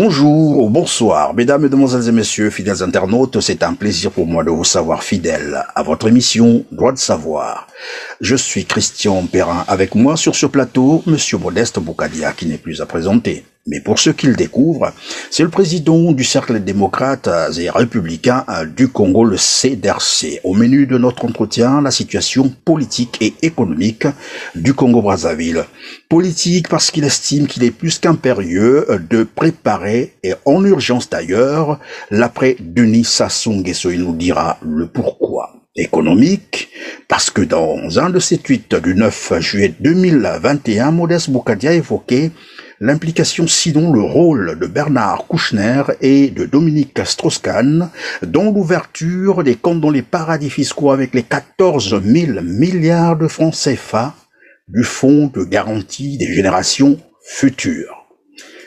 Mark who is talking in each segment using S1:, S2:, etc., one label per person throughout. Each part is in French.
S1: Bonjour ou bonsoir, mesdames, mesdemoiselles et messieurs, fidèles internautes, c'est un plaisir pour moi de vous savoir fidèle à votre émission Droit de savoir. Je suis Christian Perrin, avec moi sur ce plateau, monsieur Modeste Boukadia, qui n'est plus à présenter. Mais pour ceux qui le découvrent, c'est le président du Cercle démocrate et républicain du Congo, le CDRC. Au menu de notre entretien, la situation politique et économique du Congo-Brazzaville. Politique parce qu'il estime qu'il est plus qu'impérieux de préparer, et en urgence d'ailleurs, l'après Denis Sassou Nguesso. Il nous dira le pourquoi. Économique, parce que dans un de ses tweets du 9 juillet 2021, Modeste Boukadia évoquait l'implication, sinon le rôle de Bernard Kouchner et de Dominique Strauss-Kahn dans l'ouverture des comptes dans les paradis fiscaux avec les 14 000 milliards de francs CFA du Fonds de garantie des générations futures.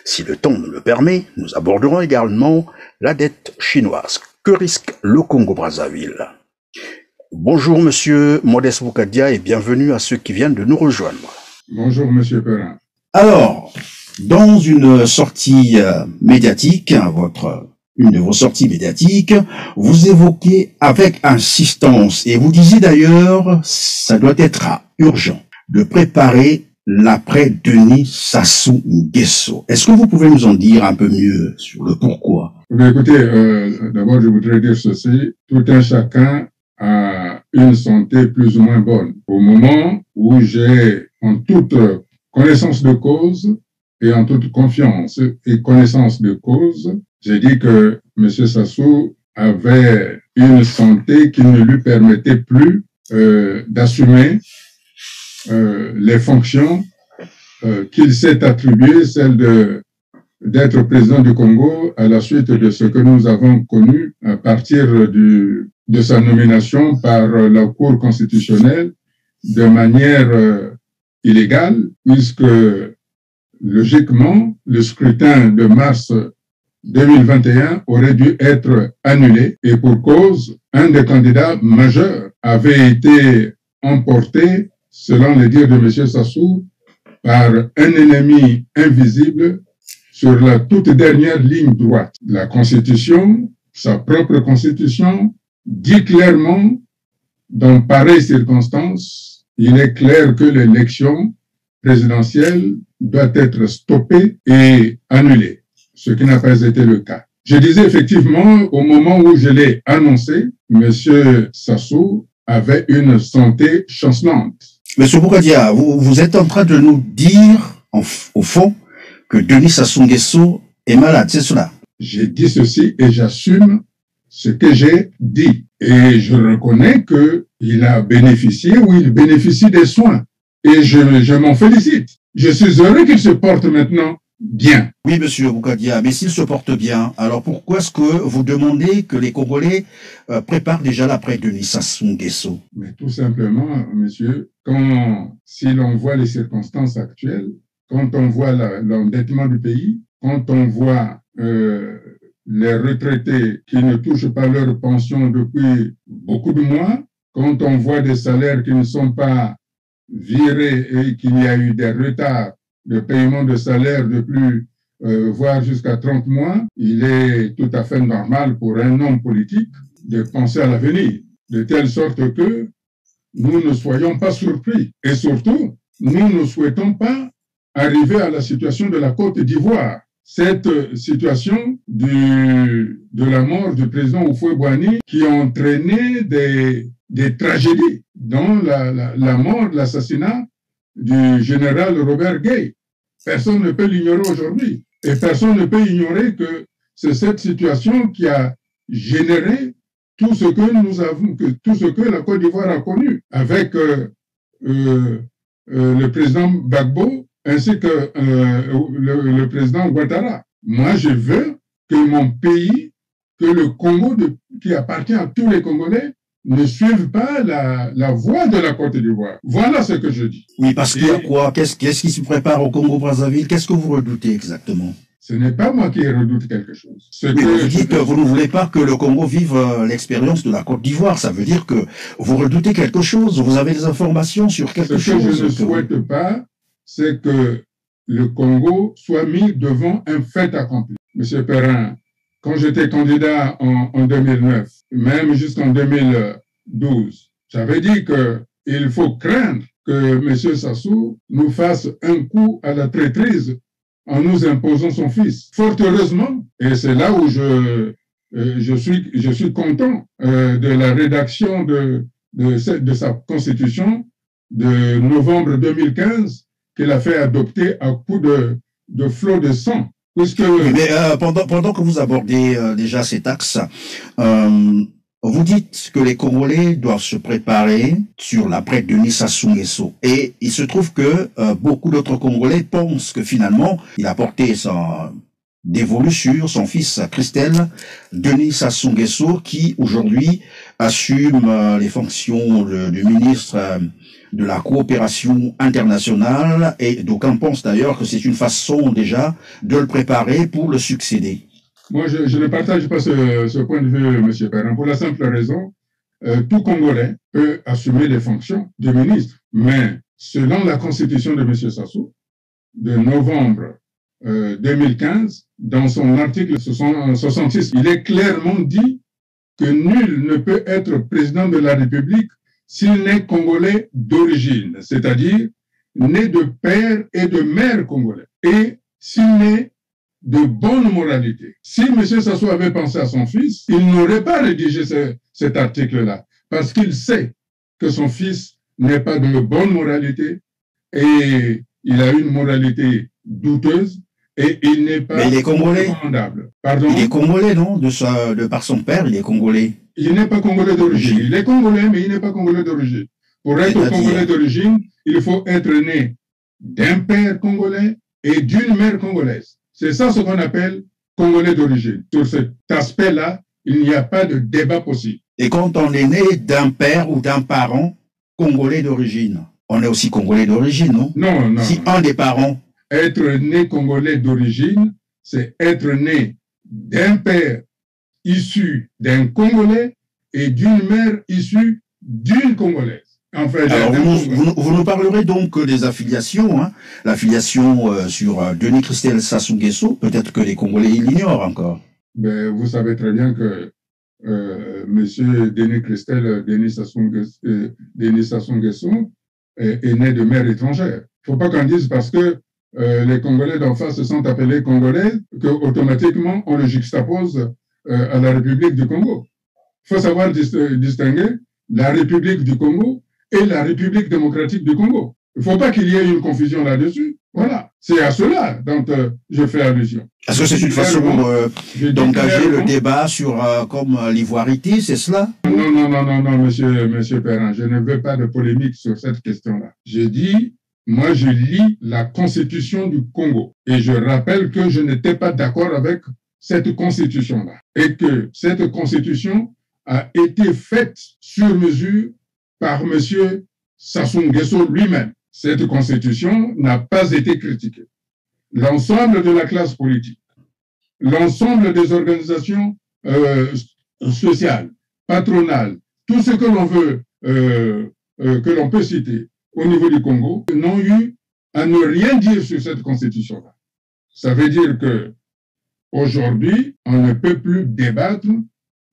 S1: Si le temps nous le permet, nous aborderons également la dette chinoise. Que risque le Congo-Brazzaville ? Bonjour Monsieur Modeste Boukadia et bienvenue à ceux qui viennent de nous rejoindre.
S2: Bonjour Monsieur Perrin.
S1: Alors, dans une sortie médiatique, une de vos sorties médiatiques, vous évoquez avec insistance, et vous disiez d'ailleurs, ça doit être urgent, de préparer l'après Denis Sassou Nguesso. Est-ce que vous pouvez nous en dire un peu mieux sur le pourquoi?
S2: Écoutez, d'abord je voudrais dire ceci, tout un chacun a une santé plus ou moins bonne. Au moment où j'ai en toute connaissance de cause et en toute confiance et connaissance de cause, j'ai dit que M. Sassou avait une santé qui ne lui permettait plus d'assumer les fonctions qu'il s'est attribuées, celle d'être président du Congo à la suite de ce que nous avons connu à partir de sa nomination par la Cour constitutionnelle de manière illégale, puisque logiquement, le scrutin de mars 2021 aurait dû être annulé et pour cause, un des candidats majeurs avait été emporté, selon les dires de M. Sassou, par un ennemi invisible sur la toute dernière ligne droite. La Constitution, sa propre Constitution, dit clairement, dans pareilles circonstances, il est clair que l'élection présidentielle doit être stoppée et annulée, ce qui n'a pas été le cas. Je disais effectivement, au moment où je l'ai annoncé, M. Sassou avait une santé chancelante.
S1: Monsieur Boukadia, vous êtes en train de nous dire, au fond, que Denis Sassou Nguesso est malade, c'est cela?
S2: J'ai dit ceci et j'assume ce que j'ai dit. Et je reconnais qu'il a bénéficié ou il bénéficie des soins. Et je m'en félicite. Je suis heureux qu'il se porte maintenant bien.
S1: Oui, monsieur Boukadia, mais s'il se porte bien, alors pourquoi est-ce que vous demandez que les Congolais préparent déjà l'après Denis Sassou Nguesso?
S2: Mais tout simplement, monsieur, si l'on voit les circonstances actuelles, quand on voit l'endettement du pays, quand on voit les retraités qui ne touchent pas leur pension depuis beaucoup de mois, quand on voit des salaires qui ne sont pas virés et qu'il y a eu des retards de paiement de salaire depuis voire jusqu'à 30 mois, il est tout à fait normal pour un homme politique de penser à l'avenir, de telle sorte que nous ne soyons pas surpris. Et surtout, nous ne souhaitons pas arriver à la situation de la Côte d'Ivoire. Cette situation de la mort du président Houphouët-Boigny qui a entraîné des tragédies, dont la mort, l'assassinat du général Robert Guei. Personne ne peut l'ignorer aujourd'hui. Et personne ne peut ignorer que c'est cette situation qui a généré tout ce que nous avons, tout ce que la Côte d'Ivoire a connu, avec le président Gbagbo ainsi que le président Ouattara. Moi, je veux que mon pays, que le Congo, qui appartient à tous les Congolais, ne suivent pas la voie de la Côte d'Ivoire. Voilà ce que je dis.
S1: Oui, parce qu'il y a quoi? Qu'est-ce qui se prépare au Congo-Brazzaville? Qu'est-ce que vous redoutez exactement?
S2: Ce n'est pas moi qui redoute quelque chose.
S1: Vous dites que vous ne voulez pas que le Congo vive l'expérience de la Côte d'Ivoire. Ça veut dire que vous redoutez quelque chose. Vous avez des informations sur quelque chose.
S2: Ce que je ne souhaite pas, c'est que le Congo soit mis devant un fait accompli. M. Perrin, quand j'étais candidat en 2009, même jusqu'en 2012, j'avais dit qu'il faut craindre que M. Sassou nous fasse un coup à la traîtrise en nous imposant son fils. Fort heureusement, et c'est là où je suis content de la rédaction de sa constitution de novembre 2015 qu'il a fait adopter à coup de flot de sang.
S1: Puisque... Mais pendant que vous abordez déjà cet axe, vous dites que les Congolais doivent se préparer sur l'après Denis Sassou Nguesso. Et il se trouve que beaucoup d'autres Congolais pensent que finalement, il a porté son dévolu sur son fils Christelle, Denis Sassou Nguesso, qui aujourd'hui assume les fonctions du ministre de la coopération internationale, et d'aucuns pensent d'ailleurs que c'est une façon déjà de le préparer pour le succéder.
S2: Moi, je ne partage pas ce point de vue, M. Perrin, pour la simple raison, tout Congolais peut assumer les fonctions de ministre, mais selon la constitution de M. Sassou, de novembre 2015, dans son article 66, il est clairement dit que nul ne peut être président de la République s'il n'est congolais d'origine, c'est-à-dire né de père et de mère congolais, et s'il n'est de bonne moralité. Si M. Sassou avait pensé à son fils, il n'aurait pas rédigé cet article-là, parce qu'il sait que son fils n'est pas de bonne moralité et il a une moralité douteuse et il n'est pas recommandable.
S1: Pardon? Il est congolais, non? Par son père, il est congolais.
S2: Il n'est pas congolais d'origine. Il est congolais, mais il n'est pas congolais d'origine. Pour être congolais d'origine, il faut être né d'un père congolais et d'une mère congolaise. C'est ça ce qu'on appelle congolais d'origine. Sur cet aspect-là, il n'y a pas de débat possible.
S1: Et quand on est né d'un père ou d'un parent congolais d'origine, on est aussi congolais d'origine, non?
S2: Non, non.
S1: Si un des parents...
S2: Être né congolais d'origine, c'est être né d'un père issu d'un Congolais et d'une mère issue d'une Congolaise.
S1: Enfin, alors, vous nous parlerez donc des affiliations, hein, l'affiliation sur Denis Christelle Sassou Nguesso, peut-être que les Congolais l'ignorent encore.
S2: Ben, vous savez très bien que M. Denis Christelle, Denis Sassou Nguesso est né de mère étrangère. Il ne faut pas qu'on dise parce que les Congolais d'en face se sont appelés Congolais qu'automatiquement on le juxtapose à la République du Congo. Il faut savoir distinguer la République du Congo et la République démocratique du Congo. Il ne faut pas qu'il y ait une confusion là-dessus. Voilà, c'est à cela dont je fais allusion.
S1: Est-ce que c'est une façon d'engager le débat sur comme l'ivoirité, c'est cela?
S2: Non, non, non, non, non, monsieur Perrin, je ne veux pas de polémique sur cette question-là. J'ai dit, moi je lis la Constitution du Congo et je rappelle que je n'étais pas d'accord avec cette Constitution-là et que cette Constitution a été faite sur mesure par monsieur Sassou Nguesso lui-même. Cette constitution n'a pas été critiquée. L'ensemble de la classe politique, l'ensemble des organisations sociales, patronales, tout ce que l'on veut, que l'on peut citer au niveau du Congo, n'ont eu à ne rien dire sur cette constitution-là. Ça veut dire que aujourd'hui, on ne peut plus débattre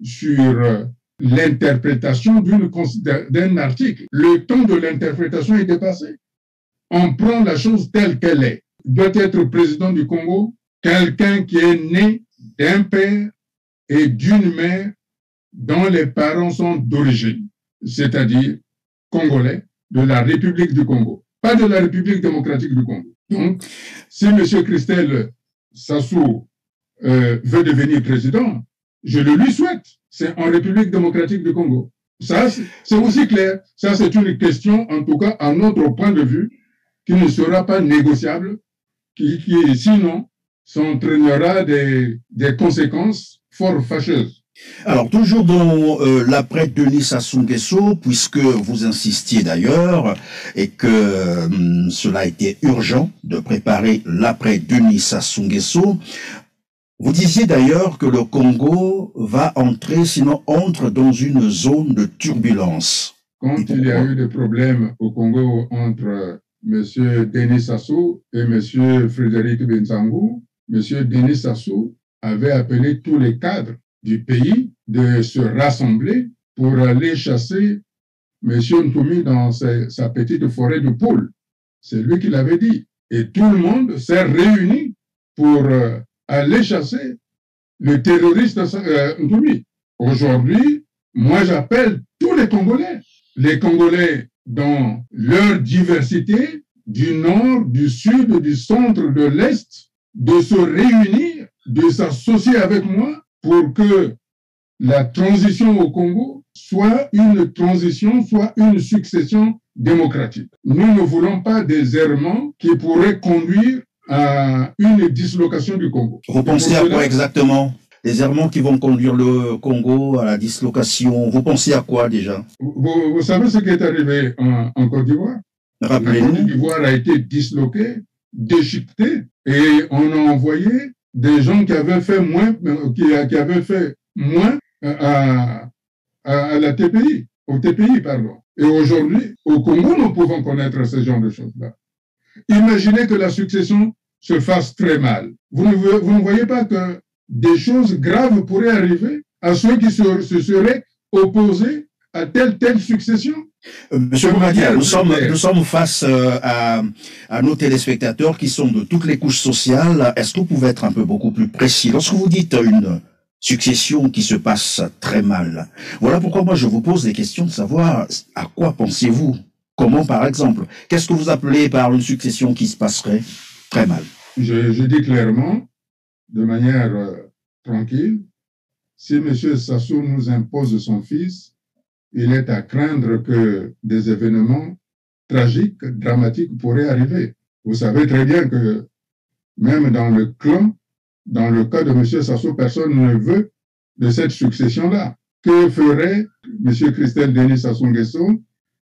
S2: sur l'interprétation d'un article. Le temps de l'interprétation est dépassé. On prend la chose telle qu'elle est. Doit être président du Congo quelqu'un qui est né d'un père et d'une mère dont les parents sont d'origine, c'est-à-dire congolais de la République du Congo, pas de la République démocratique du Congo. Donc, si M. Christelle Sassou veut devenir président, je le lui souhaite. C'est en République démocratique du Congo. Ça, c'est aussi clair. Ça, c'est une question, en tout cas, à notre point de vue, qui ne sera pas négociable, qui sinon, s'entraînera des conséquences fort fâcheuses.
S1: Alors, toujours dans l'après Denis Sassou Nguesso, puisque vous insistiez d'ailleurs, et que cela a été urgent de préparer l'après Denis Sassou Nguesso, vous disiez d'ailleurs que le Congo va entrer, sinon entre dans une zone de turbulence.
S2: Quand il y a eu des problèmes au Congo entre M. Denis Sassou et M. Frédéric Benzangou, M. Denis Sassou avait appelé tous les cadres du pays de se rassembler pour aller chasser M. Ntoumi dans sa petite forêt de Pôle. C'est lui qui l'avait dit. Et tout le monde s'est réuni pour aller chasser le terroriste Ntoumi. Aujourd'hui, moi j'appelle tous les Congolais dans leur diversité, du nord, du sud, du centre, de l'est, de se réunir, de s'associer avec moi pour que la transition au Congo soit une transition, soit une succession démocratique. Nous ne voulons pas des errements qui pourraient conduire à une dislocation du Congo.
S1: Vous pensez à quoi exactement? Les errements qui vont conduire le Congo à la dislocation, vous pensez à quoi déjà?
S2: Vous savez ce qui est arrivé en Côte d'Ivoire?
S1: Rappelez-nous.
S2: La Côte d'Ivoire a été disloquée, déchiquetée, et on a envoyé des gens qui avaient fait moins, à la TPI, au TPI, pardon. Et aujourd'hui, au Congo, nous pouvons connaître ce genre de choses-là. Imaginez que la succession se fasse très mal. Vous ne voyez pas que des choses graves pourraient arriver à ceux qui se seraient opposés à telle succession?
S1: Monsieur Bougadia, nous sommes face à nos téléspectateurs qui sont de toutes les couches sociales. Est-ce que vous pouvez être un peu beaucoup plus précis? Lorsque vous dites une succession qui se passe très mal, voilà pourquoi moi je vous pose des questions de savoir à quoi pensez-vous? Comment par exemple? Qu'est-ce que vous appelez par une succession qui se passerait très mal?
S2: Je dis clairement, de manière tranquille, si M. Sassou nous impose son fils, il est à craindre que des événements tragiques, dramatiques pourraient arriver. Vous savez très bien que même dans le clan, dans le cas de M. Sassou, personne ne veut de cette succession-là. Que ferait M. Christelle Denis Sassou Nguesso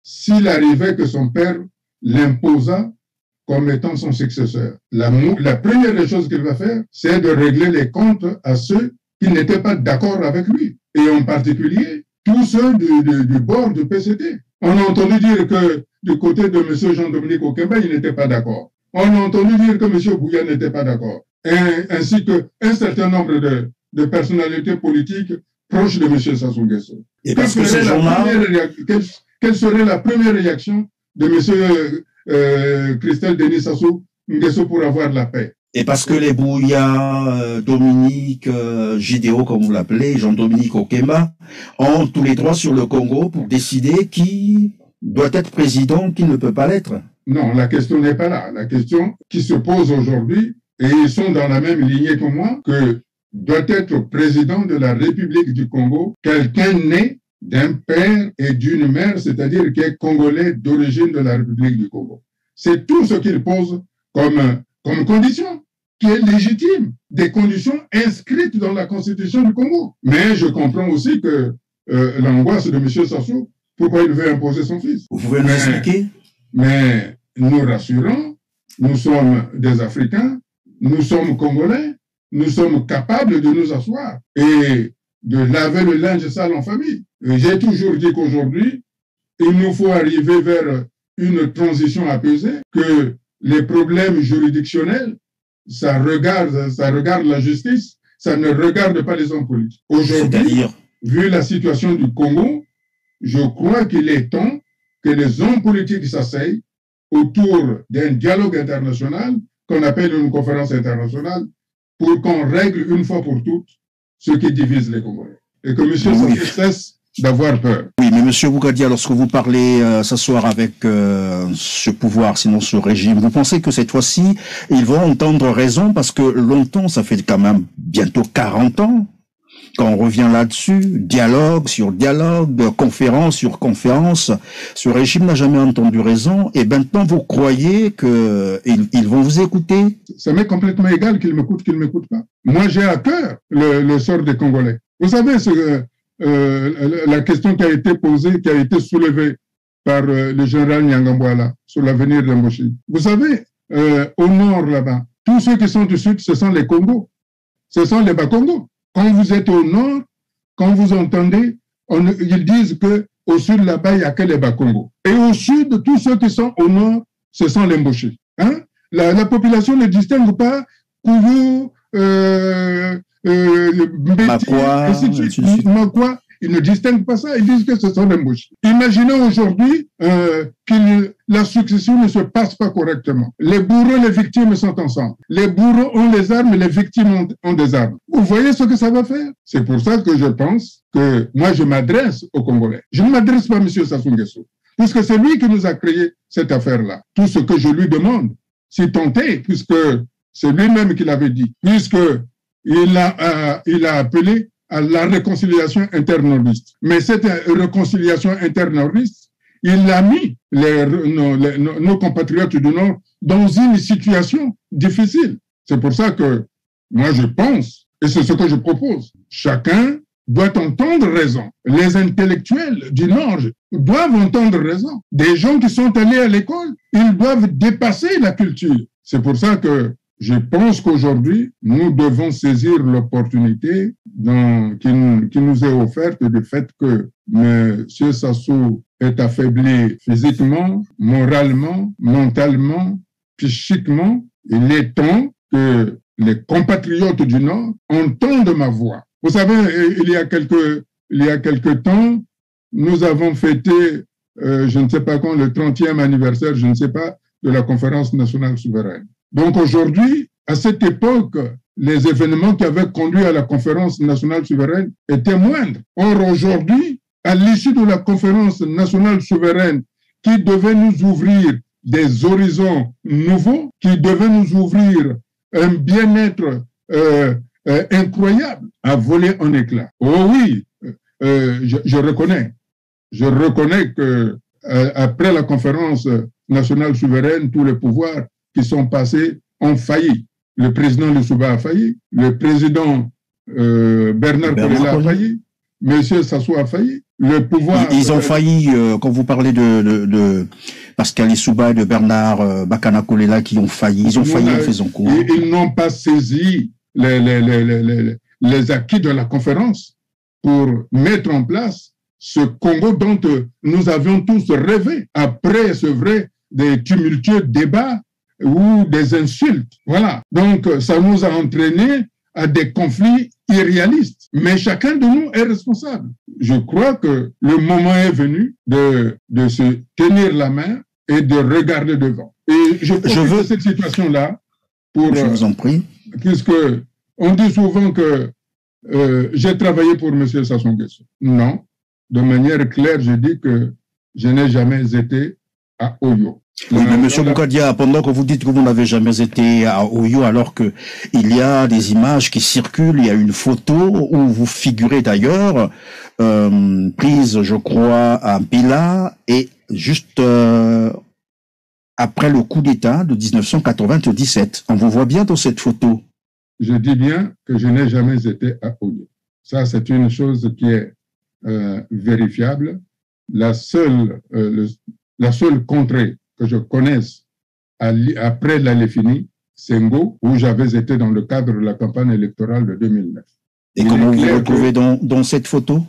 S2: s'il arrivait que son père l'imposât comme étant son successeur? La première des choses qu'il va faire, c'est de régler les comptes à ceux qui n'étaient pas d'accord avec lui. Et en particulier, tous ceux du bord du PCT. On a entendu dire que du côté de M. Jean-Dominique Okemba, il n'était pas d'accord. On a entendu dire que M. Bouya n'était pas d'accord. Ainsi qu'un certain nombre de personnalités politiques proches de M. Sassou Nguesso.
S1: Et parce que ces gens-là...
S2: Quelle serait la première réaction de M. Christelle Denis Sassou Nguesso pour avoir la paix?
S1: Et parce que les Bouya, Dominique, Gédéo, comme vous l'appelez, Jean-Dominique Okemba, ont tous les droits sur le Congo pour décider qui doit être président, qui ne peut pas l'être.
S2: Non, la question n'est pas là. La question qui se pose aujourd'hui, et ils sont dans la même lignée que moi, que doit être président de la République du Congo quelqu'un né d'un père et d'une mère, c'est-à-dire qui est congolais d'origine de la République du Congo. C'est tout ce qu'il pose comme condition, qui est légitime, des conditions inscrites dans la Constitution du Congo. Mais je comprends aussi que l'angoisse de M. Sassou, pourquoi il veut imposer son fils.
S1: Vous pouvez nous expliquer?
S2: Mais nous rassurons, nous sommes des Africains, nous sommes Congolais, nous sommes capables de nous asseoir et de laver le linge sale en famille. J'ai toujours dit qu'aujourd'hui, il nous faut arriver vers une transition apaisée, que les problèmes juridictionnels, ça regarde la justice, ça ne regarde pas les hommes politiques. Aujourd'hui, vu la situation du Congo, je crois qu'il est temps que les hommes politiques s'asseyent autour d'un dialogue international qu'on appelle une conférence internationale pour qu'on règle une fois pour toutes ce qui divise les Congolais. Et que M. Sassou cesse d'avoir peur.
S1: Oui, mais M. Bougadia, lorsque vous parlez s'asseoir avec ce pouvoir, sinon ce régime, vous pensez que cette fois-ci, ils vont entendre raison parce que longtemps, ça fait quand même bientôt 40 ans, quand on revient là-dessus, dialogue sur dialogue, conférence sur conférence, ce régime n'a jamais entendu raison et maintenant vous croyez qu'ils vont vous écouter?
S2: Ça m'est complètement égal qu'ils m'écoutent, qu'ils ne m'écoutent pas. Moi, j'ai à cœur le sort des Congolais. Vous savez, la question qui a été posée, qui a été soulevée par le général Nyangambouala sur l'avenir de Mboshi. Vous savez, au nord là-bas, tous ceux qui sont du sud, ce sont les Congos. Ce sont les Bas-Congos. Quand vous êtes au nord, quand vous entendez, ils disent qu'au sud là-bas, il n'y a que les Bas-Congos. Et au sud, tous ceux qui sont au nord, ce sont les Mboshi. Hein? La population ne distingue pas Kouyou, Mbeti, ainsi de suite. Makwa, ils ne distinguent pas ça, ils disent que ce sont des mouches. Imaginons aujourd'hui que la succession ne se passe pas correctement. Les bourreaux et les victimes sont ensemble. Les bourreaux ont les armes, les victimes ont des armes. Vous voyez ce que ça va faire? C'est pour ça que je pense que moi, je m'adresse aux Congolais. Je ne m'adresse pas à M. Sassou Nguesso, puisque c'est lui qui nous a créé cette affaire-là. Tout ce que je lui demande, si tant est, puisque c'est lui-même qui l'avait dit, puisqu'il a appelé à la réconciliation internordiste. Mais cette réconciliation internordiste, il a mis nos compatriotes du Nord dans une situation difficile. C'est pour ça que moi je pense, et c'est ce que je propose, chacun doit entendre raison. Les intellectuels du Nord doivent entendre raison. Des gens qui sont allés à l'école, ils doivent dépasser la culture. C'est pour ça que je pense qu'aujourd'hui, nous devons saisir l'opportunité qui nous est offerte du fait que M. Sassou est affaibli physiquement, moralement, mentalement, psychiquement. Il est temps que les compatriotes du Nord entendent ma voix. Vous savez, il y a quelque temps, nous avons fêté, je ne sais pas quand, le 30e anniversaire, je ne sais pas, de la Conférence nationale souveraine. Donc aujourd'hui, à cette époque, les événements qui avaient conduit à la Conférence nationale souveraine étaient moindres. Or aujourd'hui, à l'issue de la Conférence nationale souveraine, qui devait nous ouvrir des horizons nouveaux, qui devait nous ouvrir un bien-être incroyable, a volé en éclats. Oh oui, je reconnais que après la Conférence nationale souveraine, tous les pouvoirs qui sont passés ont failli. Le président Lissouba a failli, le président Bernard Kolela a failli, M. Sassou a failli, le pouvoir...
S1: Ils ont failli, quand vous parlez de Pascal Lissouba et de Bernard Bakana Kolela qui ont failli, ils ont failli en faisant quoi?
S2: Ils n'ont pas saisi les acquis de la conférence pour mettre en place ce Congo dont nous avions tous rêvé. Après, c'est vrai, des tumultueux débats ou des insultes. Voilà. Donc, ça nous a entraîné à des conflits irréalistes. Mais chacun de nous est responsable. Je crois que le moment est venu de se tenir la main et de regarder devant. Et je profite de cette situation-là pour...
S1: Je vous en prie.
S2: Puisque on dit souvent que j'ai travaillé pour M. Sassou Nguesso. Non. De manière claire, je dis que je n'ai jamais été à Oyo.
S1: Oui, mais M. Boukadia, pendant que vous dites que vous n'avez jamais été à Oyo, alors que il y a des images qui circulent, il y a une photo où vous figurez d'ailleurs, prise, je crois, à Bila, et juste après le coup d'État de 1997. On vous voit bien dans cette photo.
S2: Je dis bien que je n'ai jamais été à Oyo. Ça, c'est une chose qui est vérifiable. La seule contrée que je connaisse après la Léfini, c'est Ngo, où j'avais été dans le cadre de la campagne électorale de 2009.
S1: Et comment vous vous retrouvez dans cette photo?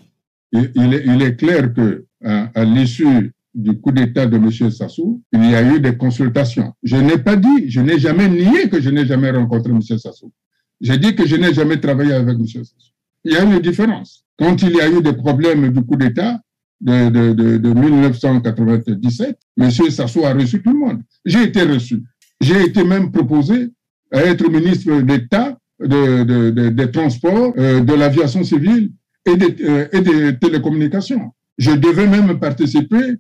S2: Il est clair que à l'issue du coup d'État de M. Sassou, il y a eu des consultations. Je n'ai pas dit, je n'ai jamais nié que je n'ai jamais rencontré M. Sassou. J'ai dit que je n'ai jamais travaillé avec M. Sassou. Il y a une différence. Quand il y a eu des problèmes du coup d'État de 1997, M. Sassou a reçu tout le monde. J'ai été reçu. J'ai été même proposé à être ministre d'État des transports, de l'aviation civile et des télécommunications. Je devais même participer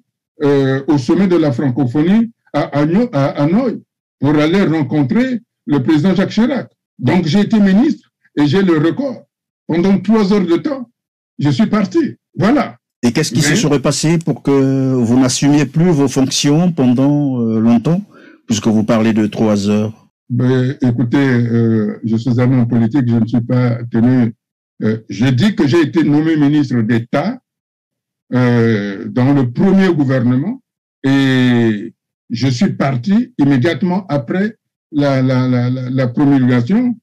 S2: au sommet de la francophonie à Hanoï pour aller rencontrer le président Jacques Chirac. Donc j'ai été ministre et j'ai le record. Pendant 3 heures de temps, je suis parti. Voilà.
S1: Et qu'est-ce qui se serait passé pour que vous n'assumiez plus vos fonctions pendant longtemps, puisque vous parlez de 3 heures?
S2: Écoutez, je suis un homme politique, je ne suis pas tenu... je dis que j'ai été nommé ministre d'État dans le premier gouvernement et je suis parti immédiatement après la promulgation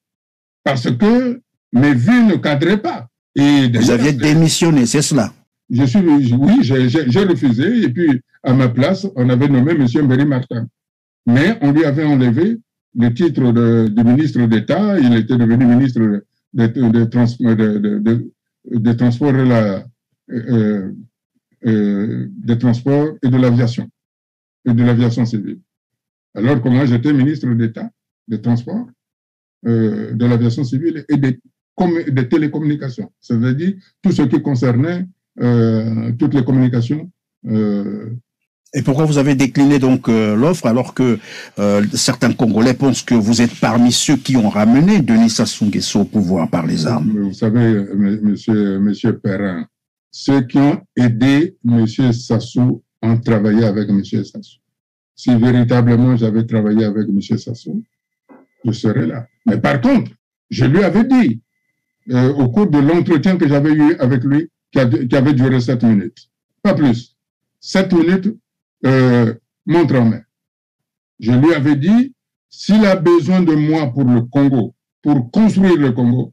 S2: parce que mes vues ne cadraient pas. Et
S1: vous aviez démissionné, c'est cela?
S2: Oui, j'ai refusé et puis à ma place, on avait nommé M. Mbéry Martin. Mais on lui avait enlevé le titre de ministre d'État, il était devenu ministre de transport des transports et de l'aviation civile. Alors que moi, j'étais ministre d'État des transports, de l'aviation civile et des télécommunications. Ça veut dire tout ce qui concernait toutes les communications.
S1: Et pourquoi vous avez décliné donc l'offre alors que certains Congolais pensent que vous êtes parmi ceux qui ont ramené Denis Sassou Nguesso au pouvoir par les armes?
S2: Vous savez, monsieur Perrin, ceux qui ont aidé monsieur Sassou ont travaillé avec monsieur Sassou. Si véritablement j'avais travaillé avec monsieur Sassou, je serais là. Mais par contre, je lui avais dit, au cours de l'entretien que j'avais eu avec lui, qui avait duré 7 minutes, pas plus, 7 minutes, montre en main. Je lui avais dit, s'il a besoin de moi pour le Congo, pour construire le Congo,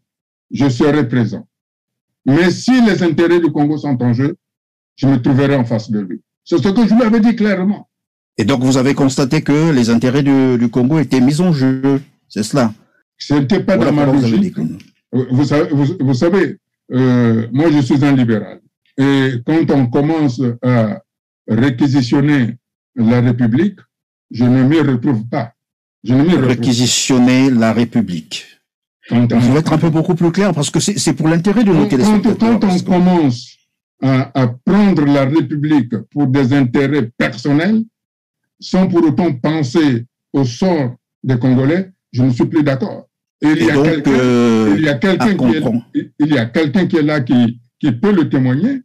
S2: je serai présent. Mais si les intérêts du Congo sont en jeu, je me trouverai en face de lui. C'est ce que je lui avais dit clairement.
S1: Et donc vous avez constaté que les intérêts du Congo étaient mis en jeu, c'est cela?
S2: Ce n'était pas dans ma logique. Vous savez, moi je suis un libéral. Et quand on commence à réquisitionner la République, je ne m'y retrouve pas.
S1: Réquisitionner la République. Il faut être un peu beaucoup plus clair parce que c'est pour l'intérêt de nos téléspectateurs.
S2: Quand on commence à prendre la République pour des intérêts personnels, sans pour autant penser au sort des Congolais, je ne suis plus d'accord. Il y a quelqu'un qui est là qui peut le témoigner.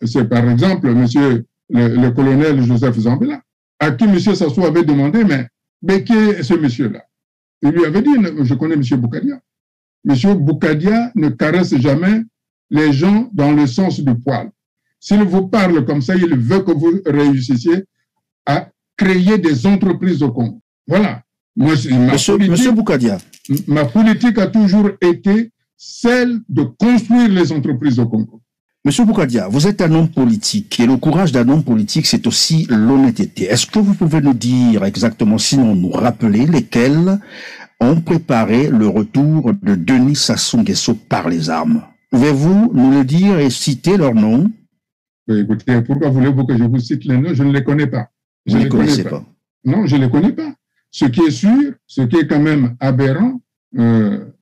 S2: C'est par exemple monsieur le colonel Joseph Zambela, à qui M. Sassou avait demandé, mais qui est ce monsieur-là? Il lui avait dit, je connais M. Boukadia. M. Boukadia ne caresse jamais les gens dans le sens du poil. S'il vous parle comme ça, il veut que vous réussissiez à créer des entreprises au Congo. Voilà. Moi,
S1: Monsieur Boukadia.
S2: Ma politique a toujours été celle de construire les entreprises au Congo.
S1: Monsieur Boukadia, vous êtes un homme politique et le courage d'un homme politique, c'est aussi l'honnêteté. Est-ce que vous pouvez nous dire exactement, sinon nous rappeler, lesquels ont préparé le retour de Denis Sassou Nguesso par les armes? Pouvez-vous nous le dire et citer leurs noms?
S2: Écoutez, pourquoi voulez-vous que je vous cite les noms? Je ne les connais pas.
S1: Vous ne les connaissez pas?
S2: Non, je ne les connais pas. Ce qui est sûr, ce qui est quand même aberrant,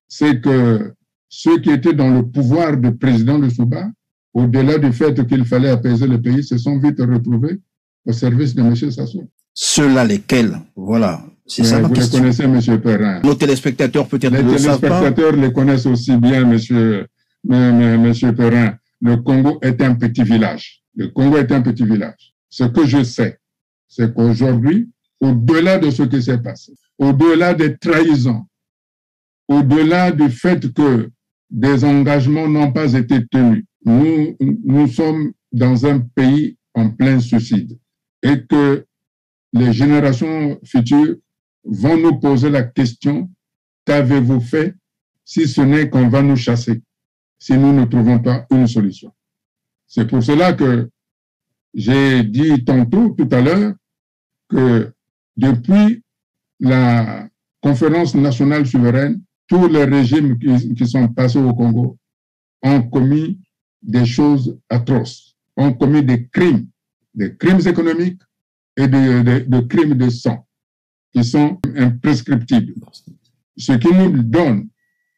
S2: c'est que ceux qui étaient dans le pouvoir de président de Souba, au-delà du fait qu'il fallait apaiser le pays, se sont vite retrouvés au service de M. Sassou.
S1: Ceux-là, lesquels? Voilà. C'est ça ma question.
S2: Vous les connaissez, M. Perrin.
S1: Nos téléspectateurs peut-être ne le savent pas.
S2: Les téléspectateurs les connaissent aussi bien, M. Perrin. Le Congo est un petit village. Le Congo est un petit village. Ce que je sais, c'est qu'aujourd'hui, au-delà de ce qui s'est passé, au-delà des trahisons, au-delà du fait que des engagements n'ont pas été tenus, nous sommes dans un pays en plein suicide et que les générations futures vont nous poser la question: qu'avez-vous fait si ce n'est qu'on va nous chasser, si nous ne trouvons pas une solution? C'est pour cela que j'ai dit tantôt, tout à l'heure, que depuis la conférence nationale souveraine, tous les régimes qui sont passés au Congo ont commis des choses atroces, ont commis des crimes économiques et des crimes de sang qui sont imprescriptibles. Ce qui nous donne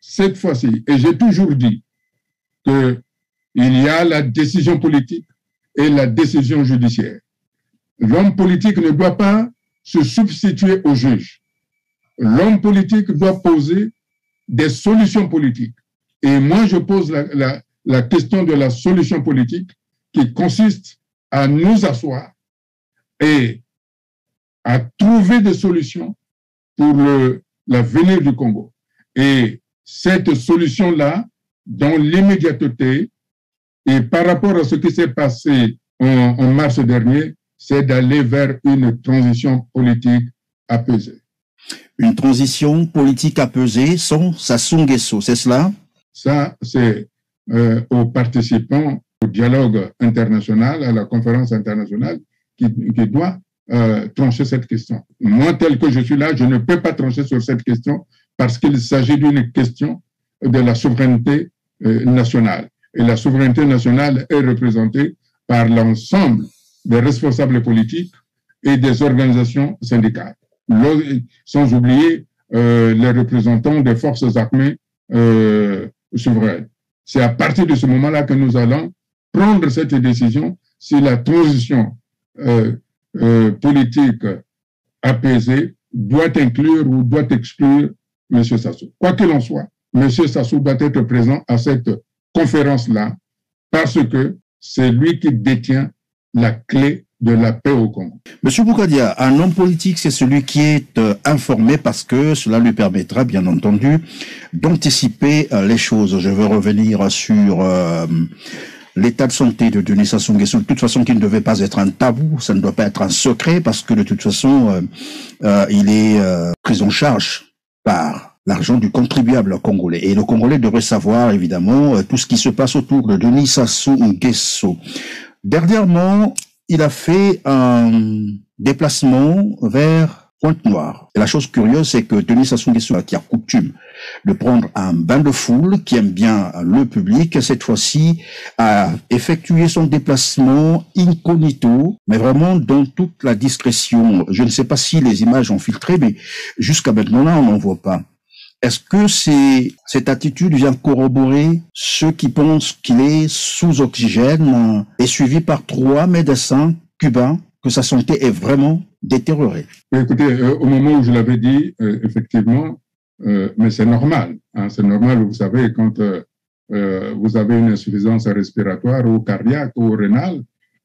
S2: cette fois-ci, et j'ai toujours dit qu'il y a la décision politique et la décision judiciaire. L'homme politique ne doit pas se substituer au juge. L'homme politique doit poser des solutions politiques. Et moi, je pose la question de la solution politique qui consiste à nous asseoir et à trouver des solutions pour l'avenir du Congo. Et cette solution-là, dans l'immédiateté, et par rapport à ce qui s'est passé en mars dernier, c'est d'aller vers une transition politique apaisée.
S1: Une transition politique apaisée sans Sassou Nguesso, c'est cela?
S2: Ça, c'est aux participants au dialogue international, à la conférence internationale, qui doit trancher cette question. Moi, tel que je suis là, je ne peux pas trancher sur cette question parce qu'il s'agit d'une question de la souveraineté nationale. Et la souveraineté nationale est représentée par l'ensemble des responsables politiques et des organisations syndicales, sans oublier les représentants des forces armées souveraines. C'est à partir de ce moment-là que nous allons prendre cette décision si la transition politique apaisée doit inclure ou doit exclure M. Sassou. Quoi qu'il en soit, M. Sassou doit être présent à cette conférence-là parce que c'est lui qui détient la clé de la paix au Congo.
S1: Monsieur Bougadia, un homme politique, c'est celui qui est informé parce que cela lui permettra, bien entendu, d'anticiper les choses. Je veux revenir sur l'état de santé de Denis Sassou Nguesso, de toute façon, qui ne devait pas être un tabou, ça ne doit pas être un secret, parce que de toute façon, il est pris en charge par l'argent du contribuable congolais. Et le Congolais devrait savoir, évidemment, tout ce qui se passe autour de Denis Sassou Nguesso. Dernièrement, il a fait un déplacement vers Pointe-Noire. Et la chose curieuse, c'est que Denis Sassou Nguesso, qui a coutume de prendre un bain de foule, qui aime bien le public, cette fois-ci a effectué son déplacement incognito, mais vraiment dans toute la discrétion. Je ne sais pas si les images ont filtré, mais jusqu'à maintenant là, on n'en voit pas. Est-ce que cette attitude vient corroborer ceux qui pensent qu'il est sous oxygène et suivi par 3 médecins cubains, que sa santé est vraiment détériorée?
S2: Écoutez, au moment où je l'avais dit, effectivement, mais c'est normal. Hein, c'est normal, vous savez, quand vous avez une insuffisance respiratoire ou cardiaque ou rénale,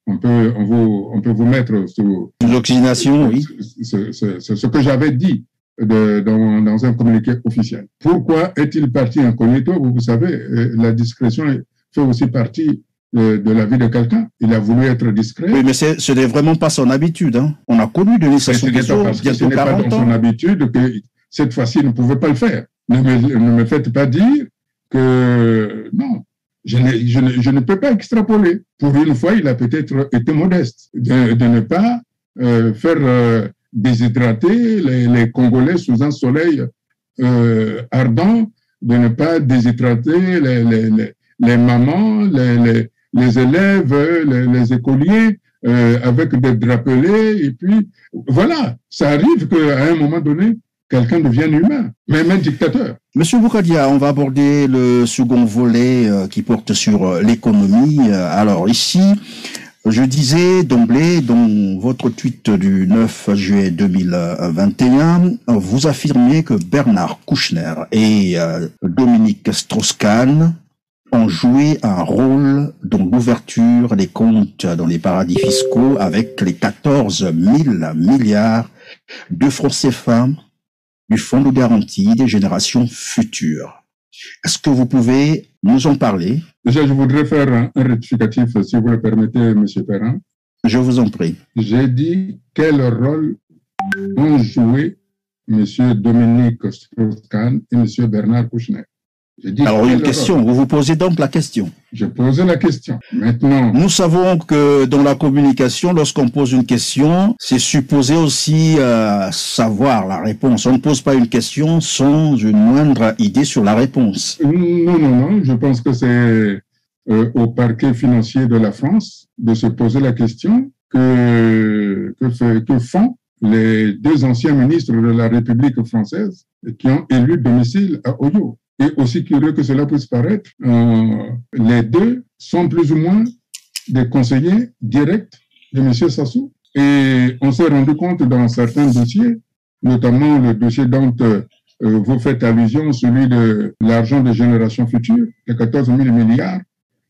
S2: on peut vous mettre sous
S1: l'oxygénation, oui.
S2: C'est ce que j'avais dit dans un communiqué officiel. Pourquoi est-il parti incognito? Vous savez, la discrétion fait aussi partie de la vie de quelqu'un. Il a voulu être discret.
S1: Oui, mais ce n'est vraiment pas son habitude. Hein. On a connu Denis Sassou Nguesso bientôt 40 ans. Ce n'est pas dans
S2: son habitude que cette fois-ci, il ne pouvait pas le faire. Ne me faites pas dire que non. Je ne peux pas extrapoler. Pour une fois, il a peut-être été modeste de ne pas faire déshydrater les Congolais sous un soleil ardent, de ne pas déshydrater les mamans, les élèves, les écoliers avec des drapelés. Et puis, voilà, ça arrive qu'à un moment donné, quelqu'un devienne humain, même un dictateur.
S1: Monsieur Bougadia, on va aborder le second volet qui porte sur l'économie. Alors ici, je disais d'emblée dans votre tweet du 9 juillet 2021, vous affirmiez que Bernard Kouchner et Dominique Strauss-Kahn ont joué un rôle dans l'ouverture des comptes dans les paradis fiscaux avec les 14 000 milliards de francs CFA du Fonds de garantie des générations futures. Est-ce que vous pouvez nous en parler?
S2: Déjà, je voudrais faire un rectificatif, si vous le permettez, M. Perrin.
S1: Je vous en prie.
S2: J'ai dit quel rôle ont joué M. Dominique Strauss-Kahn et M. Bernard Kouchner.
S1: Alors, une question, vous vous posez donc la question.
S2: Je posais la question. Maintenant.
S1: Nous savons que dans la communication, lorsqu'on pose une question, c'est supposé aussi savoir la réponse. On ne pose pas une question sans une moindre idée sur la réponse.
S2: Non. Je pense que c'est au parquet financier de la France de se poser la question que font les 2 anciens ministres de la République française qui ont élu domicile à Oyo. Et aussi curieux que cela puisse paraître, les 2 sont plus ou moins des conseillers directs de M. Sassou. Et on s'est rendu compte dans certains dossiers, notamment le dossier dont vous faites allusion, celui de l'argent des générations futures, les 14 000 milliards,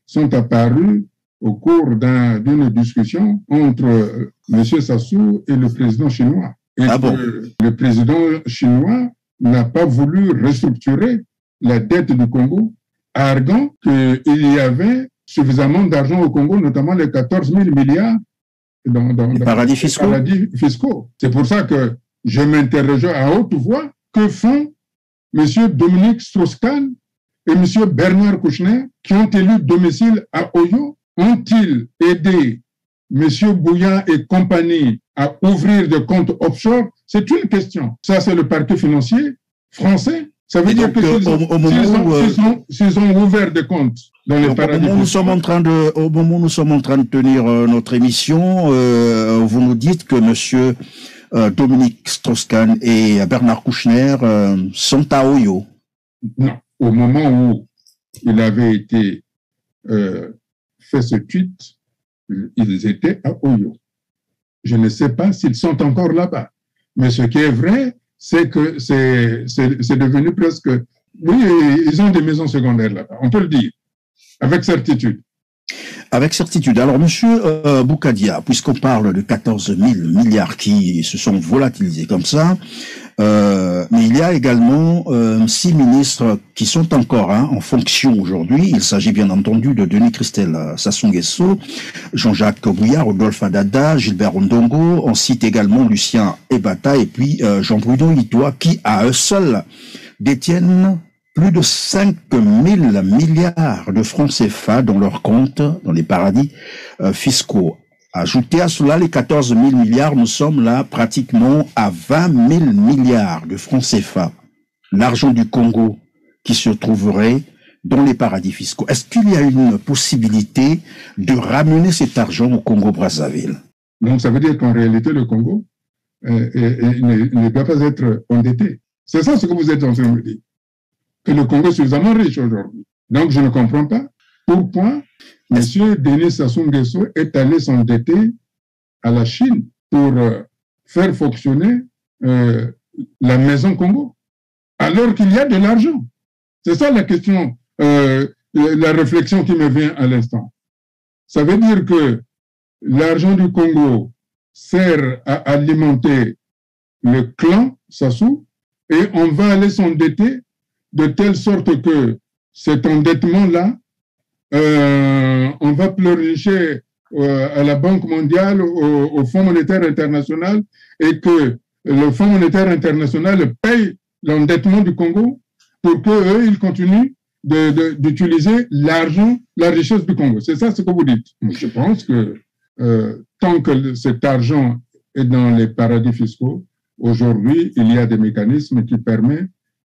S2: sont apparus au cours d'une discussion entre M. Sassou et le président chinois. Et le président chinois n'a pas voulu restructurer la dette du Congo, arguant qu'il y avait suffisamment d'argent au Congo, notamment les 14 000 milliards dans les paradis fiscaux. C'est pour ça que je m'interrogeais à haute voix, que font M. Dominique Strauss-Kahn et M. Bernard Kouchner, qui ont élu domicile à Oyo? Ont-ils aidé M. Bouya et compagnie à ouvrir des comptes offshore? C'est une question. Ça, c'est le parquet financier français. Ça veut dire que s'ils ont ouvert des comptes dans les paradis fiscaux...
S1: Au moment où nous sommes en train de tenir notre émission, vous nous dites que monsieur Dominique Strauss-Kahn et Bernard Kouchner sont à Oyo.
S2: Non, au moment où il avait été fait ce tweet, ils étaient à Oyo. Je ne sais pas s'ils sont encore là-bas. Mais ce qui est vrai, c'est que c'est devenu presque... Oui, ils ont des maisons secondaires là-bas, on peut le dire, avec certitude.
S1: Avec certitude. Alors, monsieur Boukadia, puisqu'on parle de 14 000 milliards qui se sont volatilisés comme ça, mais il y a également 6 ministres qui sont encore en fonction aujourd'hui. Il s'agit bien entendu de Denis Christelle Sassou Nguesso, Jean-Jacques Bouillard, Rodolphe Adada, Gilbert Ondongo. On cite également Lucien Ebata et puis Jean-Bruno Itoa qui, à eux seuls, détiennent plus de 5 000 milliards de francs CFA dans leurs comptes, dans les paradis fiscaux. Ajoutez à cela les 14 000 milliards, nous sommes là pratiquement à 20 000 milliards de francs CFA. L'argent du Congo qui se trouverait dans les paradis fiscaux. Est-ce qu'il y a une possibilité de ramener cet argent au Congo-Brazzaville?
S2: Donc ça veut dire qu'en réalité, le Congo ne doit pas être endetté. C'est ça ce que vous êtes en train de me dire. Que le Congo est suffisamment riche aujourd'hui. Donc je ne comprends pas pourquoi M. Denis Sassou Nguesso est allé s'endetter à la Chine pour faire fonctionner la maison Congo, alors qu'il y a de l'argent. C'est ça la question, la réflexion qui me vient à l'instant. Ça veut dire que l'argent du Congo sert à alimenter le clan Sassou et on va aller s'endetter de telle sorte que cet endettement-là, on va pleurnicher à la Banque mondiale, au Fonds monétaire international, et que le Fonds monétaire international paye l'endettement du Congo pour qu'eux, ils continuent d'utiliser l'argent, la richesse du Congo. C'est ça ce que vous dites. Je pense que tant que cet argent est dans les paradis fiscaux, aujourd'hui, il y a des mécanismes qui permettent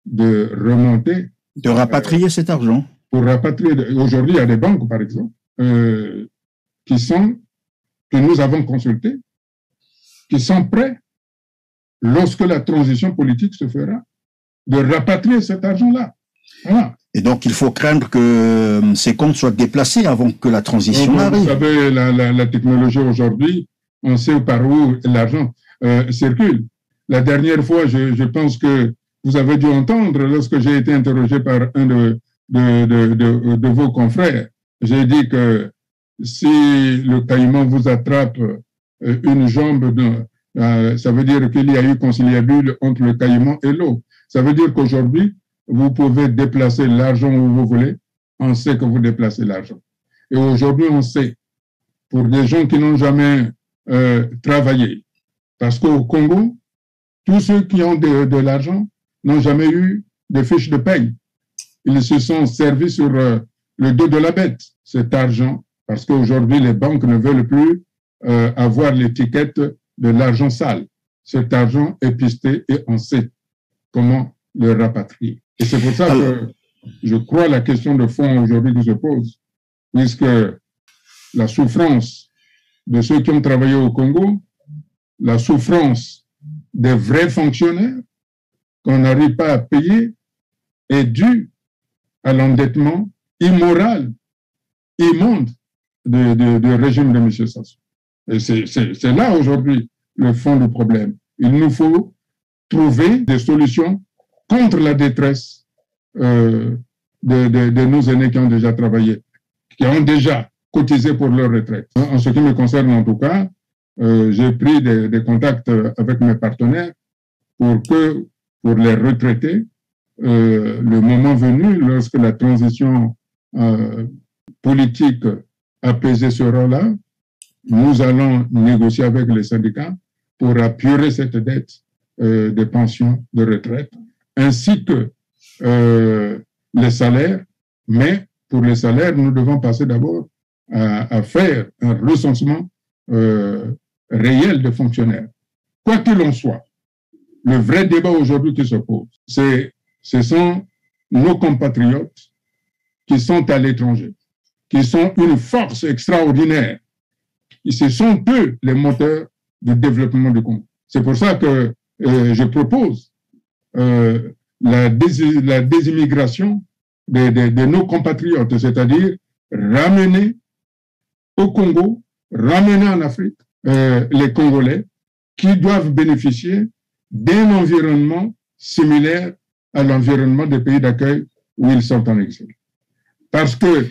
S2: de remonter.
S1: De rapatrier cet argent.
S2: Pour rapatrier. Aujourd'hui, il y a des banques, par exemple, que nous avons consultées, qui sont prêts, lorsque la transition politique se fera, de rapatrier cet argent-là. Voilà.
S1: Et donc, il faut craindre que ces comptes soient déplacés avant que la transition arrive.
S2: Vous savez, la technologie aujourd'hui, on sait par où l'argent circule. La dernière fois, je pense que vous avez dû entendre, lorsque j'ai été interrogé par un de vos confrères, j'ai dit que si le caïman vous attrape une jambe, ça veut dire qu'il y a eu conciliabule entre le caïman et l'eau. Ça veut dire qu'aujourd'hui, vous pouvez déplacer l'argent où vous voulez, on sait que vous déplacez l'argent. Et aujourd'hui, on sait, pour des gens qui n'ont jamais travaillé, parce qu'au Congo, tous ceux qui ont de l'argent n'ont jamais eu de fiche de paye. Ils se sont servis sur le dos de la bête, cet argent, parce qu'aujourd'hui, les banques ne veulent plus avoir l'étiquette de l'argent sale. Cet argent est pisté et on sait comment le rapatrier. Et c'est pour ça que je crois la question de fond aujourd'hui qui se pose, puisque la souffrance de ceux qui ont travaillé au Congo, la souffrance des vrais fonctionnaires qu'on n'arrive pas à payer est due à l'endettement immoral, immonde du régime de M. Sassou. Et c'est là aujourd'hui le fond du problème. Il nous faut trouver des solutions contre la détresse de nos aînés qui ont déjà travaillé, qui ont déjà cotisé pour leur retraite. En ce qui me concerne en tout cas, j'ai pris des contacts avec mes partenaires pour les retraités, le moment venu, lorsque la transition politique apaisée sera-là, nous allons négocier avec les syndicats pour apurer cette dette des pensions de retraite, ainsi que les salaires. Mais pour les salaires, nous devons passer d'abord à faire un recensement réel de fonctionnaires. Quoi qu'il en soit, le vrai débat aujourd'hui qui se pose, c'est ce sont nos compatriotes qui sont à l'étranger, qui sont une force extraordinaire. Et ce sont eux les moteurs du développement du Congo. C'est pour ça que je propose la désimmigration de nos compatriotes, c'est-à-dire ramener au Congo, ramener en Afrique les Congolais qui doivent bénéficier d'un environnement similaire à l'environnement des pays d'accueil où ils sont en exil. Parce que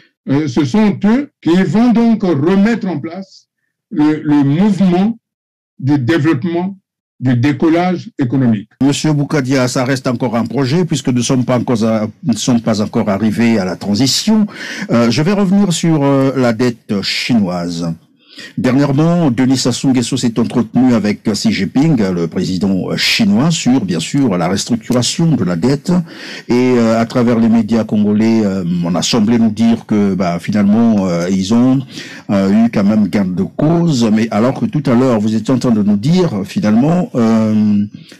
S2: ce sont eux qui vont donc remettre en place le mouvement du développement, du décollage économique.
S1: Monsieur Boukadia, ça reste encore un projet puisque nous ne sommes pas encore arrivés à la transition. Je vais revenir sur la dette chinoise. Dernièrement, Denis Sassou Nguesso s'est entretenu avec Xi Jinping, le président chinois, sur, bien sûr, la restructuration de la dette. Et à travers les médias congolais, on a semblé nous dire que finalement, ils ont eu quand même gain de cause. Mais alors que tout à l'heure, vous étiez en train de nous dire, finalement,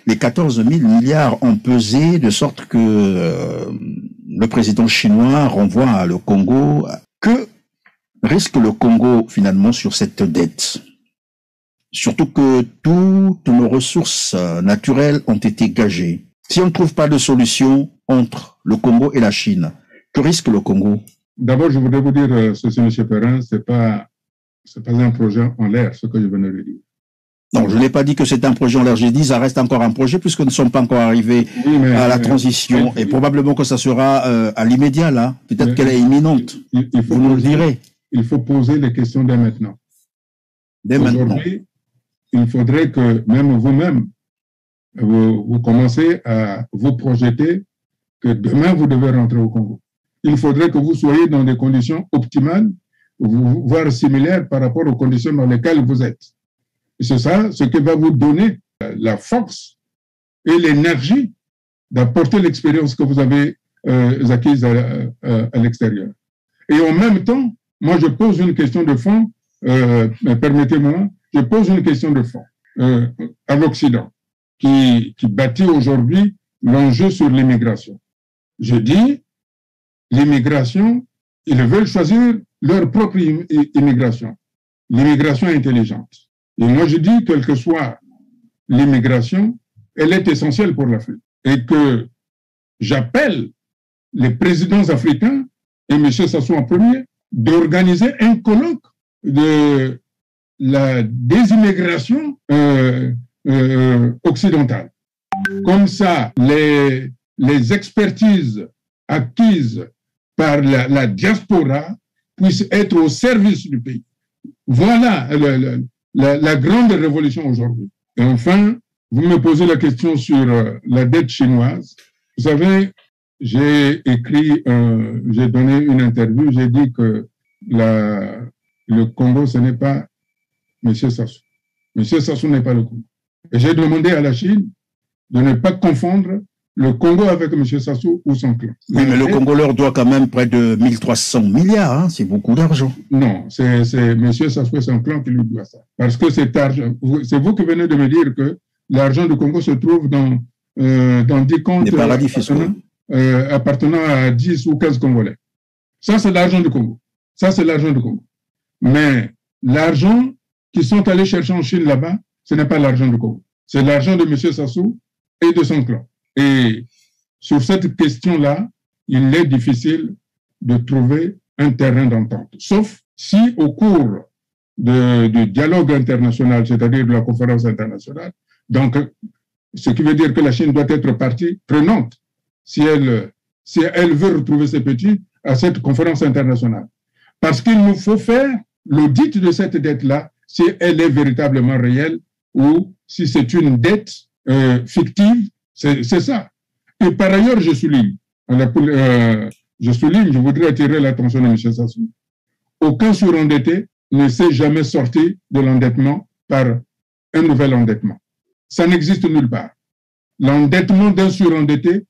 S1: les 14 000 milliards ont pesé de sorte que le président chinois renvoie le Congo. Que risque le Congo finalement sur cette dette? Surtout que toutes nos ressources naturelles ont été gagées. Si on ne trouve pas de solution entre le Congo et la Chine, que risque le Congo?
S2: D'abord, je voudrais vous dire ceci, M. Perrin, c'est pas un projet en l'air, ce que je venais de dire.
S1: Non, je n'ai pas dit que c'est un projet en l'air. J'ai dit ça reste encore un projet puisque nous ne sommes pas encore arrivés à la transition. Et probablement que ça sera à l'immédiat, là. Peut-être qu'elle est imminente. Vous nous le direz.
S2: Il faut poser les questions dès maintenant.
S1: Aujourd'hui,
S2: il faudrait que même vous-même, vous commencez à vous projeter que demain, vous devez rentrer au Congo. Il faudrait que vous soyez dans des conditions optimales, voire similaires par rapport aux conditions dans lesquelles vous êtes. Et c'est ça ce qui va vous donner la force et l'énergie d'apporter l'expérience que vous avez acquise à l'extérieur. Et en même temps, moi, je pose une question de fond, permettez-moi, je pose une question de fond à l'Occident qui bâtit aujourd'hui l'enjeu sur l'immigration. Je dis, l'immigration, ils veulent choisir leur propre immigration, l'immigration intelligente. Et moi, je dis, quelle que soit l'immigration, elle est essentielle pour l'Afrique. Et que j'appelle les présidents africains, et M. Sassou en premier, d'organiser un colloque de la désimmigration occidentale. Comme ça, les expertises acquises par la diaspora puissent être au service du pays. Voilà la grande révolution aujourd'hui. Et enfin, vous me posez la question sur la dette chinoise. Vous savez, j'ai donné une interview, j'ai dit que le Congo, ce n'est pas M. Sassou. M. Sassou n'est pas le Congo. Et j'ai demandé à la Chine de ne pas confondre le Congo avec M. Sassou ou son clan.
S1: Oui, mais le Congo leur doit quand même près de 1300 milliards, hein, c'est beaucoup d'argent.
S2: Non, c'est M. Sassou et son clan qui lui doit ça. Parce que cet argent, c'est vous qui venez de me dire que l'argent du Congo se trouve dans 10 comptes.
S1: Des paradis fiscaux.
S2: Appartenant à 10 ou 15 Congolais. Ça, c'est l'argent du Congo. Ça, c'est l'argent du Congo. Mais l'argent qu'ils sont allés chercher en Chine là-bas, ce n'est pas l'argent du Congo. C'est l'argent de M. Sassou et de son clan. Et sur cette question-là, il est difficile de trouver un terrain d'entente. Sauf si au cours du dialogue international, c'est-à-dire de la conférence internationale, donc ce qui veut dire que la Chine doit être partie prenante si elle veut retrouver ses petits à cette conférence internationale. Parce qu'il nous faut faire l'audit de cette dette-là, si elle est véritablement réelle ou si c'est une dette fictive, c'est ça. Et par ailleurs, je souligne, je voudrais attirer l'attention de M. Sassou. Aucun surendetté ne s'est jamais sorti de l'endettement par un nouvel endettement. Ça n'existe nulle part. L'endettement d'un surendetté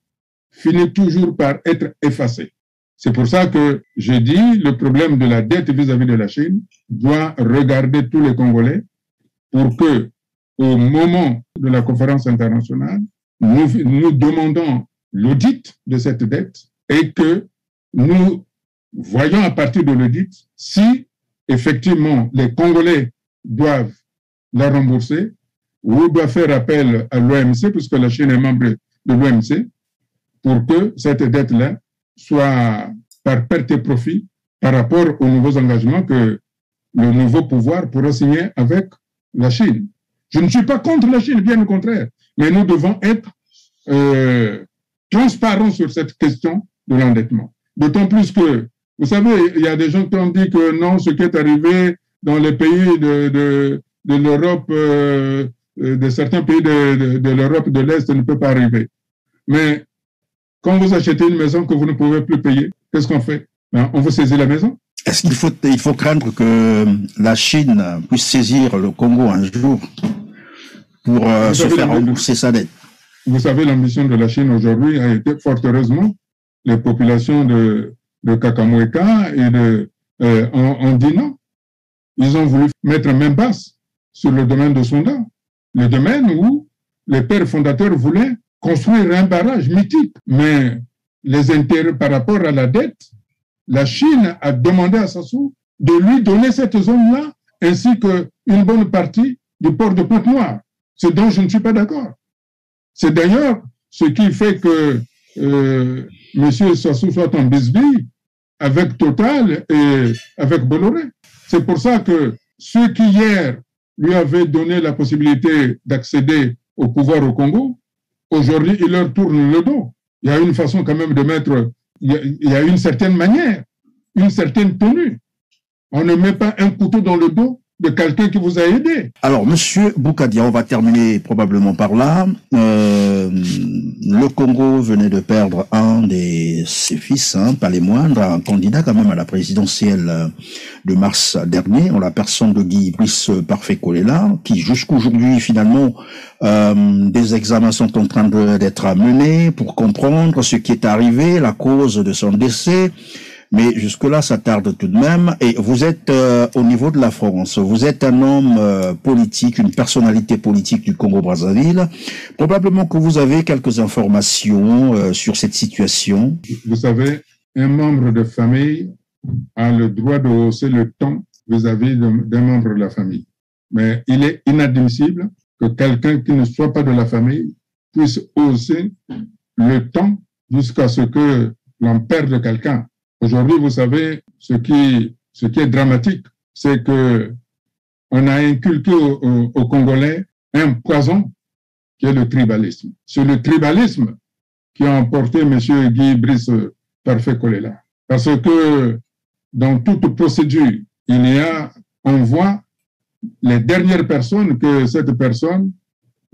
S2: finit toujours par être effacé. C'est pour ça que je dis le problème de la dette vis-à-vis de la Chine doit regarder tous les Congolais pour que, au moment de la conférence internationale, nous demandons l'audit de cette dette et que nous voyons à partir de l'audit si effectivement les Congolais doivent la rembourser ou doivent faire appel à l'OMC, puisque la Chine est membre de l'OMC, pour que cette dette-là soit par perte et profit par rapport aux nouveaux engagements que le nouveau pouvoir pourra signer avec la Chine. Je ne suis pas contre la Chine, bien au contraire, mais nous devons être transparents sur cette question de l'endettement. D'autant plus que, vous savez, il y a des gens qui ont dit que non, ce qui est arrivé dans les pays de l'Europe, de certains pays de l'Europe de l'Est ne peut pas arriver. Mais quand vous achetez une maison que vous ne pouvez plus payer, qu'est-ce qu'on fait? Ben, on vous saisit la maison.
S1: Est-ce qu'il faut craindre que la Chine puisse saisir le Congo un jour pour se faire rembourser sa dette?
S2: Vous savez, l'ambition de la Chine aujourd'hui a été, fort heureusement, les populations de Kakamweka et ont dit non. Ils ont voulu mettre main basse sur le domaine de Sonda, le domaine où les pères fondateurs voulaient construire un barrage mythique. Mais les intérêts par rapport à la dette, la Chine a demandé à Sassou de lui donner cette zone-là, ainsi qu'une bonne partie du port de Pointe-Noire. Ce dont je ne suis pas d'accord. C'est d'ailleurs ce qui fait que M. Sassou soit en bisbille avec Total et avec Bolloré. C'est pour ça que ceux qui hier lui avaient donné la possibilité d'accéder au pouvoir au Congo, aujourd'hui, ils leur tournent le dos. Il y a une façon quand même de mettre, il y a une certaine manière, une certaine tenue. On ne met pas un couteau dans le dos de quelqu'un qui vous a aidé.
S1: Alors, Monsieur Boukadia, on va terminer probablement par là. Le Congo venait de perdre un de ses fils, pas les moindres, un candidat quand même à la présidentielle de mars dernier, en la personne de Guy Brice Parfait Kolela, qui jusqu'aujourd'hui finalement des examens sont en train d'être menés pour comprendre ce qui est arrivé, la cause de son décès. Mais jusque-là, ça tarde tout de même. Et vous êtes au niveau de la France, vous êtes un homme politique, une personnalité politique du Congo-Brazzaville. Probablement que vous avez quelques informations sur cette situation.
S2: Vous savez, un membre de famille a le droit de hausser le ton vis-à-vis d'un membre de la famille. Mais il est inadmissible que quelqu'un qui ne soit pas de la famille puisse hausser le ton jusqu'à ce que l'on perde quelqu'un. Aujourd'hui, vous savez, ce qui est dramatique, c'est que on a inculqué aux Congolais un poison qui est le tribalisme. C'est le tribalisme qui a emporté M. Guy Brice Parfait Kolela. Parce que dans toute procédure, on voit les dernières personnes que cette personne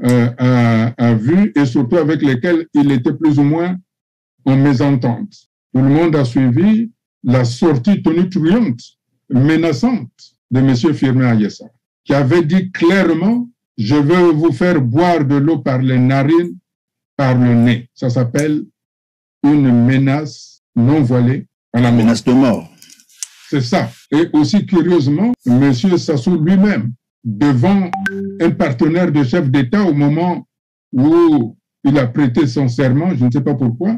S2: a vues et surtout avec lesquelles il était plus ou moins en mésentente. Tout le monde a suivi la sortie tonitruante, menaçante de M. Firmin Ayessa, qui avait dit clairement « Je veux vous faire boire de l'eau par les narines, par le nez ». Ça s'appelle une menace non voilée à la
S1: menace de mort.
S2: C'est ça. Et aussi curieusement, M. Sassou lui-même, devant un partenaire de chef d'État au moment où il a prêté son serment, je ne sais pas pourquoi,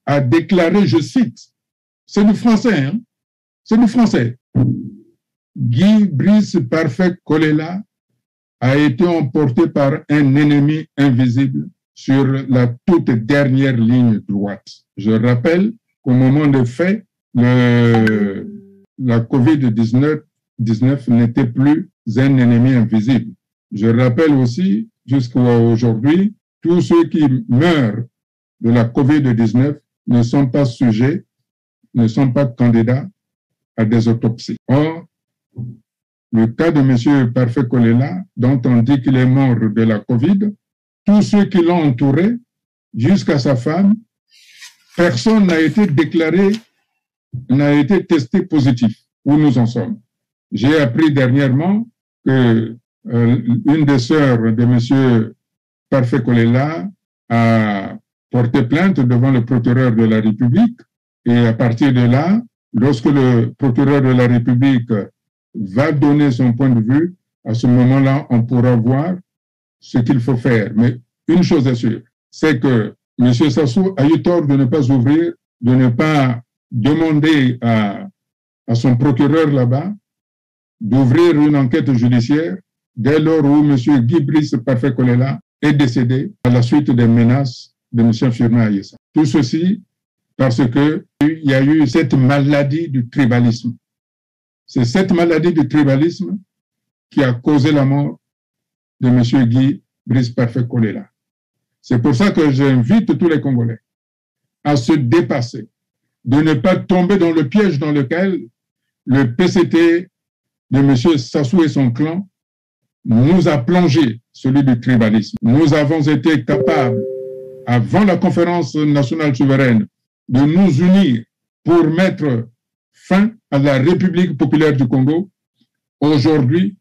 S2: a déclaré, je cite, c'est du français, c'est du français. Guy Brice Parfait Kolela a été emporté par un ennemi invisible sur la toute dernière ligne droite. Je rappelle qu'au moment des faits, la COVID-19 n'était plus un ennemi invisible. Je rappelle aussi, jusqu'à aujourd'hui, tous ceux qui meurent de la COVID-19 ne sont pas sujets, ne sont pas candidats à des autopsies. Or, le cas de M. Parfait Kolela, dont on dit qu'il est mort de la COVID, tous ceux qui l'ont entouré, jusqu'à sa femme, personne n'a été déclaré, n'a été testé positif, où nous en sommes. J'ai appris dernièrement que une des sœurs de M. Parfait Kolela a porté plainte devant le procureur de la République et à partir de là, lorsque le procureur de la République va donner son point de vue, à ce moment-là, on pourra voir ce qu'il faut faire. Mais une chose est sûre, c'est que M. Sassou a eu tort de ne pas ouvrir, de ne pas demander à son procureur là-bas d'ouvrir une enquête judiciaire dès lors où M. Guy Brice Parfait Kolela est décédé à la suite des menaces de M. Firmin Ayessa. Tout ceci parce qu'il y a eu cette maladie du tribalisme. C'est cette maladie du tribalisme qui a causé la mort de M. Guy Brice Parfait Kolela. C'est pour ça que j'invite tous les Congolais à se dépasser, de ne pas tomber dans le piège dans lequel le PCT de M. Sassou et son clan nous a plongé, celui du tribalisme. Nous avons été capables, avant la conférence nationale souveraine, de nous unir pour mettre fin à la République populaire du Congo. Aujourd'hui,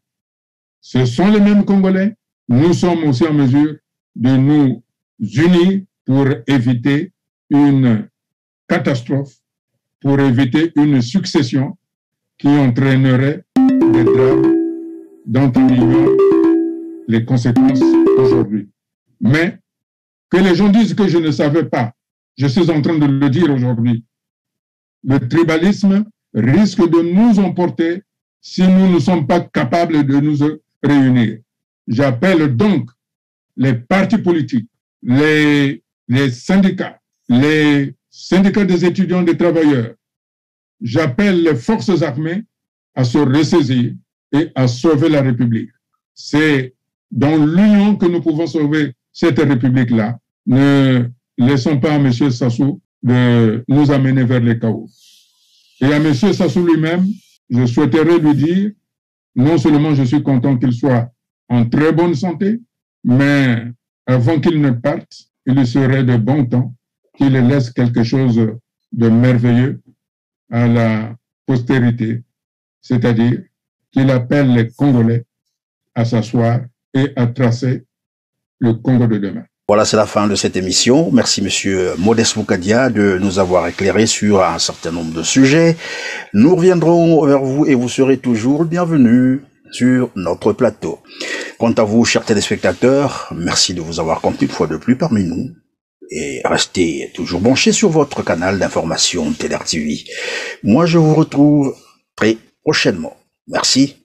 S2: ce sont les mêmes Congolais. Nous sommes aussi en mesure de nous unir pour éviter une catastrophe, pour éviter une succession qui entraînerait des drames dont on ignore les conséquences aujourd'hui. Mais que les gens disent que je ne savais pas, je suis en train de le dire aujourd'hui. Le tribalisme risque de nous emporter si nous ne sommes pas capables de nous réunir. J'appelle donc les partis politiques, les syndicats des étudiants, des travailleurs. J'appelle les forces armées à se ressaisir et à sauver la République. C'est dans l'union que nous pouvons sauver cette République-là. Ne laissons pas à M. Sassou de nous amener vers le chaos. Et à M. Sassou lui-même, je souhaiterais lui dire, non seulement je suis content qu'il soit en très bonne santé, mais avant qu'il ne parte, il serait de bon temps qu'il laisse quelque chose de merveilleux à la postérité, c'est-à-dire qu'il appelle les Congolais à s'asseoir et à tracer le Congo de demain.
S1: Voilà, c'est la fin de cette émission. Merci Monsieur Modeste Moukadia de nous avoir éclairé sur un certain nombre de sujets. Nous reviendrons vers vous et vous serez toujours bienvenus sur notre plateau. Quant à vous, chers téléspectateurs, merci de vous avoir compté une fois de plus parmi nous. Et restez toujours branchés sur votre canal d'information Téler TV. Moi, je vous retrouve très prochainement. Merci.